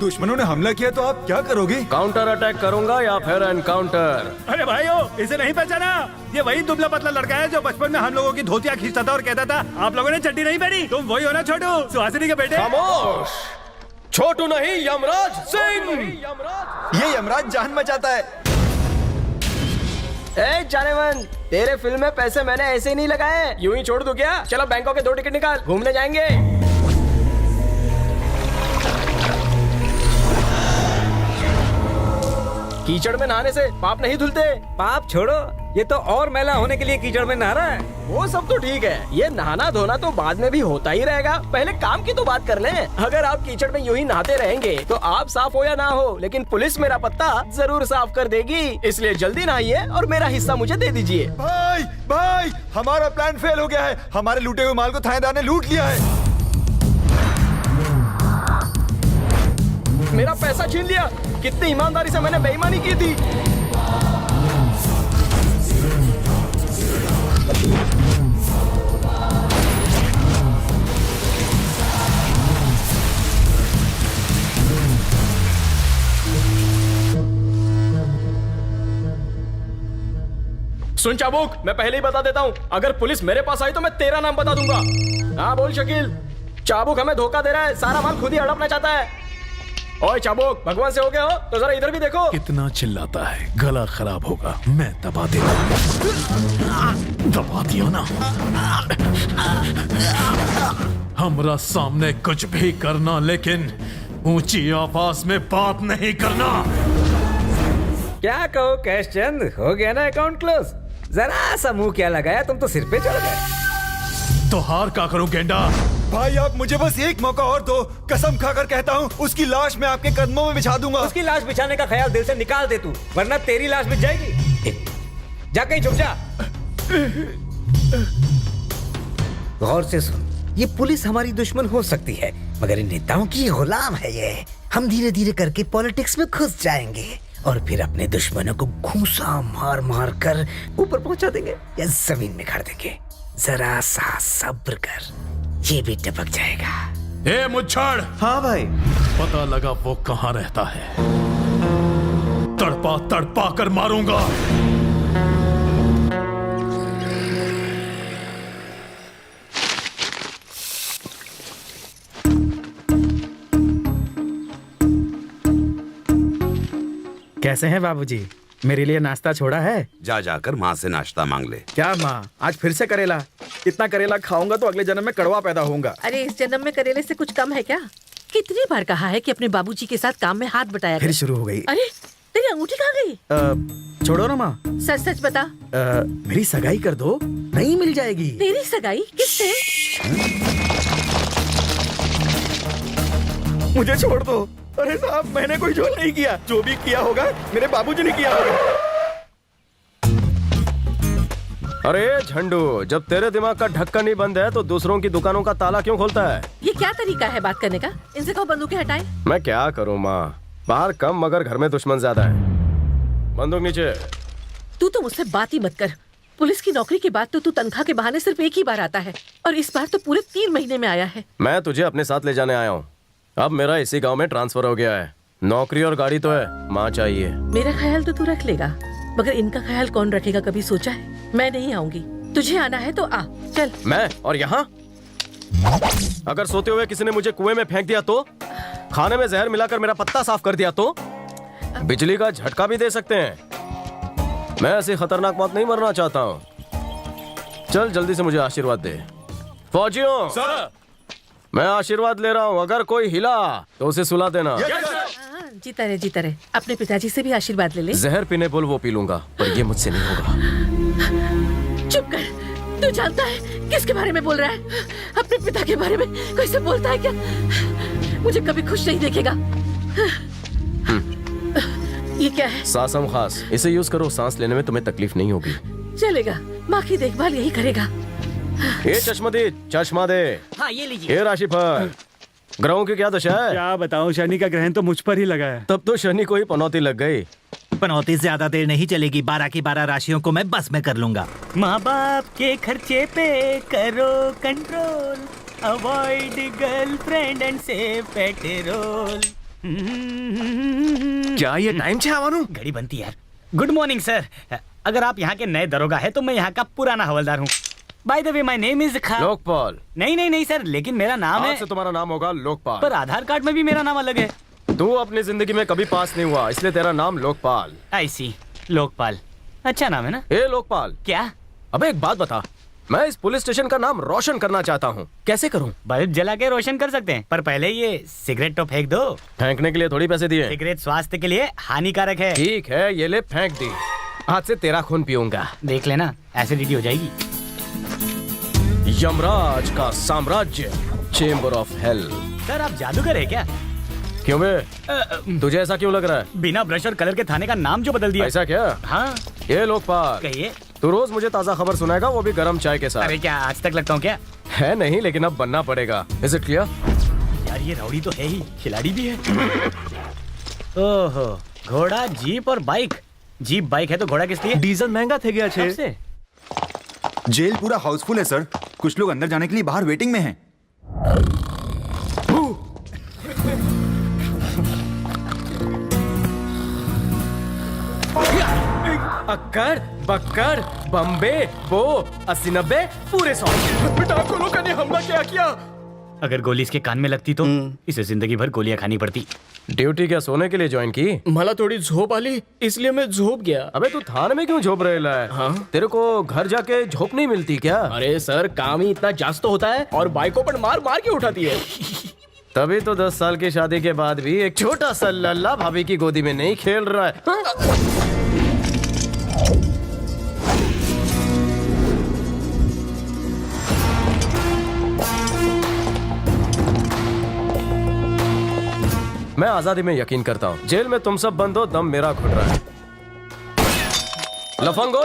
दुश्मनों ने हमला किया तो आप क्या करोगे? काउंटर अटैक करूंगा या फिर एनकाउंटर। अरे भाइयों, इसे नहीं पहचाना? ये वही दुबला पतला लड़का है जो बचपन में हम लोगों की धोतियां खींचता था और कहता था आप लोगों ने चड्डी नहीं पहनी। तुम वही हो ना छोटू, सुहासिनी के बेटे? खामोश, छोटू नहीं यमराज सिंह। ये यमराज जान बचाता है। ए जाने मन, तेरे फिल्म में पैसे मैंने ऐसे ही नहीं लगाए, यूं ही छोड़ दूं क्या? चलो बैंकॉक के 2 टिकट निकाल, घूमने जाएंगे। कीचड़ में नहाने से पाप नहीं धुलते। पाप छोड़ो, ये तो और मैला होने के लिए कीचड़ में नहा रहा है। वो सब तो ठीक है, ये नहाना धोना तो बाद में भी होता ही रहेगा। पहले काम की तो बात कर लें। अगर आप कीचड़ में यूं ही नहाते रहेंगे तो आप साफ हो या ना हो, लेकिन पुलिस मेरा पत्ता जरूर साफ कर देगी। इसलिए जल्दी नहाइए और मेरा हिस्सा मुझे दे दीजिए। भाई भाई, हमारा प्लान फेल हो गया है। हमारे लूटे हुए माल को थानेदार ने लूट लिया है। मेरा पैसा छीन लिया। कितनी ईमानदारी से मैंने बेईमानी की थी। सुन चाबुक, मैं पहले ही बता देता हूँ, अगर पुलिस मेरे पास आई तो मैं तेरा नाम बता दूंगा। हाँ बोल शकील। चाबुक हमें धोखा दे रहा है, सारा माल खुद ही हड़पना चाहता है। ओए चाबुक, भगवान से हो गया हो तो जरा इधर भी देखो। कितना चिल्लाता है, गला खराब होगा। मैं दबा देता, दबा दिया ना। हमरा सामने कुछ भी करना, लेकिन ऊंची आवाज में बात नहीं करना। क्या कहो कैश चंद, हो गया ना अकाउंट क्लोज? जरा सा मुंह क्या लगाया, तुम तो सिर पे चढ़ गए। तो हार का करूं गेंडा? भाई आप मुझे बस एक मौका और दो। कसम खाकर कहता हूँ, उसकी लाश मैं आपके कदमों में बिछा दूंगा। उसकी लाश बिछाने का ख्याल दिल से निकाल दे तू, वरना तेरी लाश बिछ जाएगी। जा कहीं छुप जा। गौर से सुन, ये पुलिस हमारी दुश्मन हो सकती है, मगर इन नेताओं की गुलाम है ये। हम धीरे धीरे करके पॉलिटिक्स में घुस जाएंगे और फिर अपने दुश्मनों को घूंसा मार मार कर ऊपर पहुंचा देंगे या जमीन में गाड़ देंगे। जरा सा सब्र कर, ये भी टपक जाएगा। ए मुच्छड़। हाँ भाई। पता लगा वो कहाँ रहता है, तड़पा तड़पा कर मारूंगा। कैसे हैं बाबूजी? मेरे लिए नाश्ता छोड़ा है? जा जाकर माँ से नाश्ता मांग ले। क्या माँ, आज फिर से करेला? इतना करेला खाऊंगा तो अगले जन्म में कड़वा पैदा होऊंगा। अरे इस जन्म में करेले से कुछ कम है क्या? कितनी बार कहा है कि अपने बाबूजी के साथ काम में हाथ बटाया कर। फिर शुरू हो गई। अरे तेरी अंगूठी कहाँ गई? छोड़ो ना माँ। सच सच बता। मेरी सगाई कर दो, नहीं मिल जाएगी। तेरी सगाई किससे? मुझे छोड़ दो। अरे साहब, मैंने कोई झोल नहीं किया। जो भी किया होगा मेरे बाबूजी ने किया होगा। अरे झंडू, जब तेरे दिमाग का ढक्कन ही बंद है तो दूसरों की दुकानों का ताला क्यों खोलता है? ये क्या तरीका है बात करने का? इनसे कहो बंदूकें हटाएं। मैं क्या करूँ माँ, बाहर कम मगर घर में दुश्मन ज्यादा है। बंदूक नीचे। तू तो मुझसे बात ही मत कर। पुलिस की नौकरी के बाद तो तू तनख्वाह के बहाने सिर्फ एक ही बार आता है, और इस बार तो पूरे 3 महीने में आया है। मैं तुझे अपने साथ ले जाने आया हूँ। अब मेरा इसी गांव में ट्रांसफर हो गया है। नौकरी और गाड़ी तो है, माँ चाहिए। मेरा ख्याल तो तू रख लेगा, मगर इनका ख्याल कौन रखेगा कभी सोचा है? मैं नहीं आऊंगी, तुझे आना है तो आ, चल। मैं और यहाँ? अगर सोते हुए किसी ने मुझे कुएं में फेंक दिया तो? खाने में जहर मिलाकर मेरा पत्ता साफ कर दिया तो? बिजली का झटका भी दे सकते हैं। मैं ऐसी खतरनाक मौत नहीं मरना चाहता हूँ। चल जल्दी से मुझे आशीर्वाद दे। फौजियों सर, मैं आशीर्वाद ले रहा हूँ, अगर कोई हिला तो उसे सुला देना। जीता रहे जीता रहे। अपने पिताजी से भी आशीर्वाद ले ले। जहर पीने बोल वो पी लूंगा, पर ये मुझसे नहीं होगा। चुप कर। तू जानता है किसके बारे में बोल रहा है? अपने पिता के बारे में कोई से बोलता है क्या? मुझे कभी खुश नहीं देखेगा। ये क्या है? सासम खास, इसे यूज करो, सांस लेने में तुम्हें तकलीफ नहीं होगी। चलेगा, माँ की देखभाल यही करेगा। ये चश्मा दे, चश्मा दे। हाँ ये लीजिए। ये राशिफल, ग्रहों की क्या दशा है? क्या बताऊं, शनि का ग्रहण तो मुझ पर ही लगा है। तब तो शनि को ही पनौती लग गई। पनौती ज्यादा देर नहीं चलेगी, 12 की 12 राशियों को मैं बस में कर लूंगा। माँ बाप के खर्चे पे करो control, avoid girlfriend and save petrol. क्या ये टाइम छे आवानू? घड़ी बनती यार। Good morning sir. अगर आप यहाँ के नए दरोगा है तो मैं यहाँ का पुराना हवलदार हूँ। By the way my name is Khan. Lokpal. नहीं सर, लेकिन मेरा नाम आज है। से तुम्हारा नाम होगा लोकपाल। पर आधार कार्ड में भी मेरा नाम अलग है। तू अपनी जिंदगी में कभी पास नहीं हुआ, इसलिए तेरा नाम लोकपाल। आई सी, लोकपाल अच्छा नाम है ना? ए लोकपाल, क्या? अबे एक बात बता, मैं इस पुलिस स्टेशन का नाम रोशन करना चाहता हूँ, कैसे करूँ? बल्ब जला के रोशन कर सकते हैं, पर पहले ये सिगरेट तो फेंक दो। फेंकने के लिए थोड़ी पैसे दिए। सिगरेट स्वास्थ्य के लिए हानिकारक है। ठीक है, ये ले फेंक दी। आज से तेरा खून पीऊंगा। देख लेना, एसिडिटी हो जाएगी। यमराज का साम्राज्य, चेंबर ऑफ हेल। सर आप जादूगर है क्या? क्यों बे? तुझे ऐसा क्यों लग रहा है? बिना ब्रश और कलर के थाने का नाम जो बदल दिया। ऐसा क्या? हाँ। ये लोकपाल, कहिए। तू रोज मुझे ताजा खबर सुनाएगा, वो भी गरम चाय के साथ। अरे क्या आज तक लगता हूँ क्या? है नहीं, लेकिन अब बनना पड़ेगा। Is it clear? यार ये राउडी तो है ही, खिलाड़ी भी है। ओहो, घोड़ा, जीप और बाइक। जीप बाइक है तो घोड़ा किस लिए? डीजल महंगा थे गया छे। से? जेल पूरा हाउसफुल है सर, कुछ लोग अंदर जाने के लिए बाहर वेटिंग में हैं। अक्कड़, बक्कड़, बम्बे, बो, 80-90 पूरे 100। डाकुओं ने हमला क्या किया? अगर गोली इसके कान में लगती तो इसे जिंदगी भर गोलियां खानी पड़ती। ड्यूटी क्या सोने के लिए ज्वाइन की? मला थोड़ी झोप आली, इसलिए मैं झोप गया। अबे तू थाने में क्यों झोप रहेला है? हाँ? तेरे को घर जाके झोप नहीं मिलती क्या? अरे सर, काम ही इतना जास्त होता है और बाइकों पर मार मार के उठाती है। तभी तो 10 साल की शादी के बाद भी एक छोटा सा लल्ला भाभी की गोदी में नहीं खेल रहा है। मैं आजादी में यकीन करता हूँ। जेल में तुम सब बंद हो, दम मेरा घुट रहा है। लफंगो,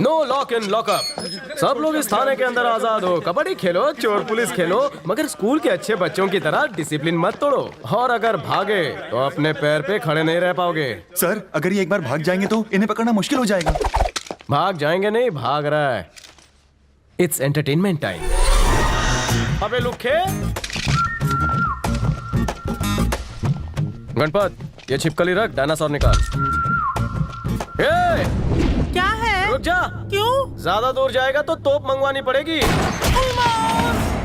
नो लॉक इन लॉकअप। सब लोग इस थाने के अंदर आजाद हो। कबड्डी खेलो, चोर पुलिस खेलो, मगर स्कूल के अच्छे बच्चों की तरह डिसिप्लिन मत तोड़ो। और अगर भागे तो अपने पैर पे खड़े नहीं रह पाओगे। सर अगर ये एक बार भाग जाएंगे तो इन्हें पकड़ना मुश्किल हो जाएगा। भाग जाएंगे नहीं, भाग रहा है। It's entertainment time. अबे लुखे, गणपत, ये छिपकली रख, डायनासोर निकाल। क्या है? रुक जा। क्यों? ज्यादा दूर जाएगा तो तोप मंगवानी पड़ेगी।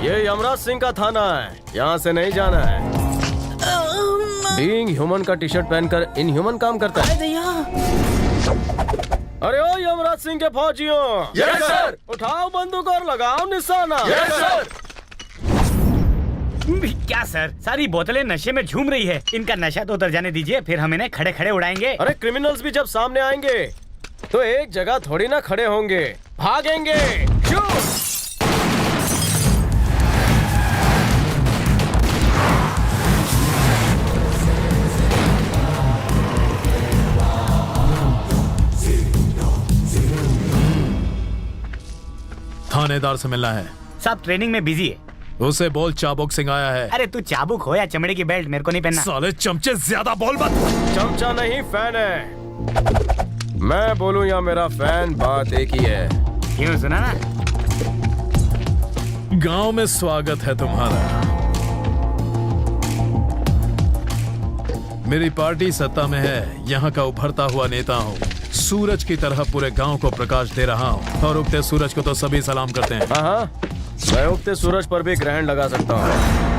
ये यमराज सिंह का थाना है, यहाँ से नहीं जाना है। बीइंग ह्यूमन का टी शर्ट पहनकर इन ह्यूमन काम करता है। अरे ओ यमराज सिंह के फौजियों, यस सर। उठाओ बंदूक और लगाओ निशाना। Yes sir. क्या सर, सारी बोतलें नशे में झूम रही है। इनका नशा तो उतर जाने दीजिए, फिर हम इन्हें खड़े खड़े उड़ाएंगे। अरे क्रिमिनल्स भी जब सामने आएंगे तो एक जगह थोड़ी ना खड़े होंगे, भागेंगे। थानेदार से मिलना है। साहब ट्रेनिंग में बिजी है। उसे बोल चाबुक सिंह आया है। अरे तू चाबुक हो या चमड़े की बेल्ट, मेरे को नहीं पहनना। साले चमचे, ज्यादा बोल मत। चमचा नहीं, फैन है। मैं बोलूं या मेरा फैन, बात एक ही है। क्यों, सुना ना? गांव में स्वागत है तुम्हारा। मेरी पार्टी सत्ता में है, यहाँ का उभरता हुआ नेता हूँ। सूरज की तरह पूरे गांव को प्रकाश दे रहा हूँ, और उगते सूरज को तो सभी सलाम करते हैं। हाँ, मैं उगते सूरज पर भी ग्रहण लगा सकता हूँ।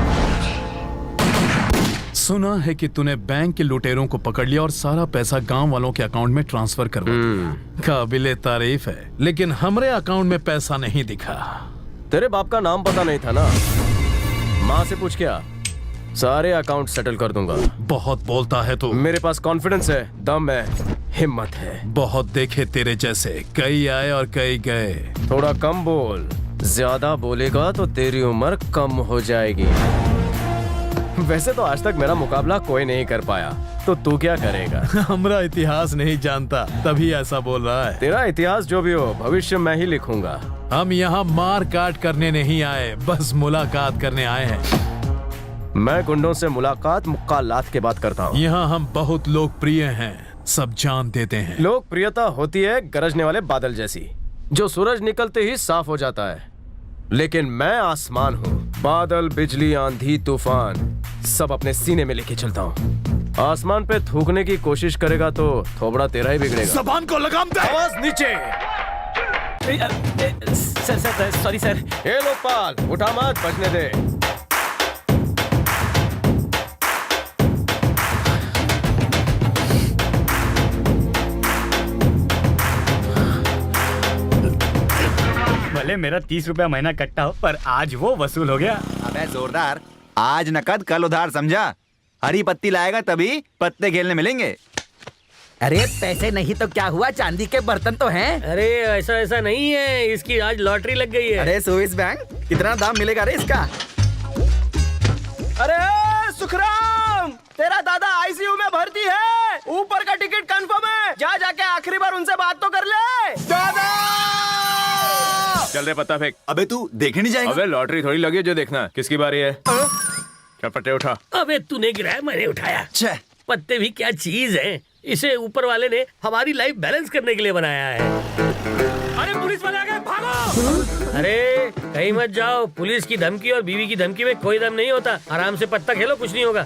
सुना है कि तूने बैंक के लुटेरों को पकड़ लिया और सारा पैसा गांव वालों के अकाउंट में ट्रांसफर करवा दिया। काबिले तारीफ है, लेकिन हमरे अकाउंट में पैसा नहीं दिखा। तेरे बाप का नाम पता नहीं था ना? माँ से पूछ क्या, सारे अकाउंट सेटल कर दूंगा। बहुत बोलता है तू। मेरे पास कॉन्फिडेंस है, दम है, हिम्मत है। बहुत देखे तेरे जैसे, कई आए और कई गए। थोड़ा कम बोल, ज्यादा बोलेगा तो तेरी उम्र कम हो जाएगी। वैसे तो आज तक मेरा मुकाबला कोई नहीं कर पाया, तो तू क्या करेगा? हमारा इतिहास नहीं जानता, तभी ऐसा बोल रहा है। तेरा इतिहास जो भी हो, भविष्य मैं ही लिखूंगा। हम यहाँ मार काट करने नहीं आए, बस मुलाकात करने आए हैं। मैं गुंडों से मुलाकात मुक्कालात के बात करता हूँ। यहाँ हम बहुत लोकप्रिय हैं, सब जान देते हैं। लोकप्रियता होती है गरजने वाले बादल जैसी, जो सूरज निकलते ही साफ हो जाता है। लेकिन मैं आसमान हूँ, बादल, बिजली, आंधी, तूफान, सब अपने सीने में लेके चलता हूँ। आसमान पे थूकने की कोशिश करेगा तो थोबड़ा तेरा ही बिगड़ेगा। जबान को लगाम दे। आवाज नीचे। Sir sorry sir. ए लोकपाल, उठा मत, बचने दे। भले मेरा 30 रुपया महीना कट्टा हो, पर आज वो वसूल हो गया। अबे जोरदार, आज नकद कल उधार, समझा? हरी पत्ती लाएगा तभी पत्ते खेलने मिलेंगे। अरे पैसे नहीं तो क्या हुआ, चांदी के बर्तन तो हैं। अरे ऐसा नहीं है, इसकी आज लॉटरी लग गई है। अरे स्विस बैंक, कितना दाम मिलेगा रे इसका? अरे सुखराम, तेरा दादा आईसीयू में भर्ती है, ऊपर का टिकट कंफर्म है, जा जाके आखिरी बार उनसे बात तो कर ले। दादा! चल रे पत्ता फेंक। अबे तू देखने नहीं जाएगा? अबे लॉटरी थोड़ी लगी है जो देखना। किसकी बारी है? क्या पट्टे उठा। अबे तूने गिराया, मैंने उठाया। छे। पत्ते भी क्या चीज है, इसे ऊपर वाले ने हमारी लाइफ बैलेंस करने के लिए बनाया है। अरे पुलिस वाले आ गए, भागो। अरे कहीं मत जाओ, पुलिस की धमकी और बीवी की धमकी में कोई दम नहीं होता। आराम से पत्ता खेलो, कुछ नहीं होगा।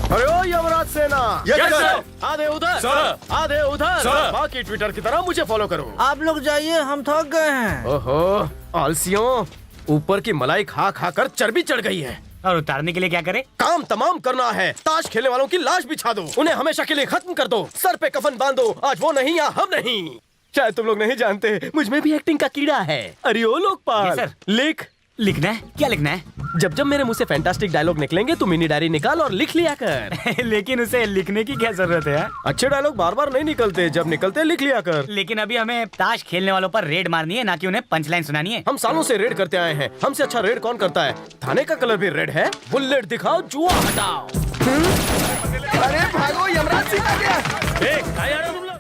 अरे ओ यमराज सेना, यस सर। आधे उधर, आधे उधर, बाकी ट्विटर की तरह मुझे फॉलो करो। आप लोग जाइए, हम थक गए हैं। ओहो आलसियों, ऊपर की मलाई खा खा कर चर्बी चढ़ गई है। और उतारने के लिए क्या करे? काम तमाम करना है। ताश खेलने वालों की लाश बिछा दो, उन्हें हमेशा के लिए खत्म कर दो, सर पे कफन बांधो। आज वो नहीं या हम नहीं। शायद तुम लोग नहीं जानते, मुझ में भी एक्टिंग का कीड़ा है। अरे ओ लोकपाल, सर। लिख। लिखना है? क्या लिखना है? जब जब मेरे मुंह से फैंटास्टिक डायलॉग निकलेंगे तो मिनी डायरी निकाल और लिख लिया कर। लेकिन उसे लिखने की क्या जरूरत है? अच्छे डायलॉग बार बार नहीं निकलते, जब निकलते लिख लिया कर। लेकिन अभी हमें ताश खेलने वालों पर रेड मारनी है, ना कि उन्हें पंचलाइन सुनानी है। हम सालों से रेड करते आए हैं, हमसे अच्छा रेड कौन करता है? थाने का कलर भी रेड है। बुलेट दिखाओ, जुआ हटाओ। अरे भागो, यमराज सिंह आ गए।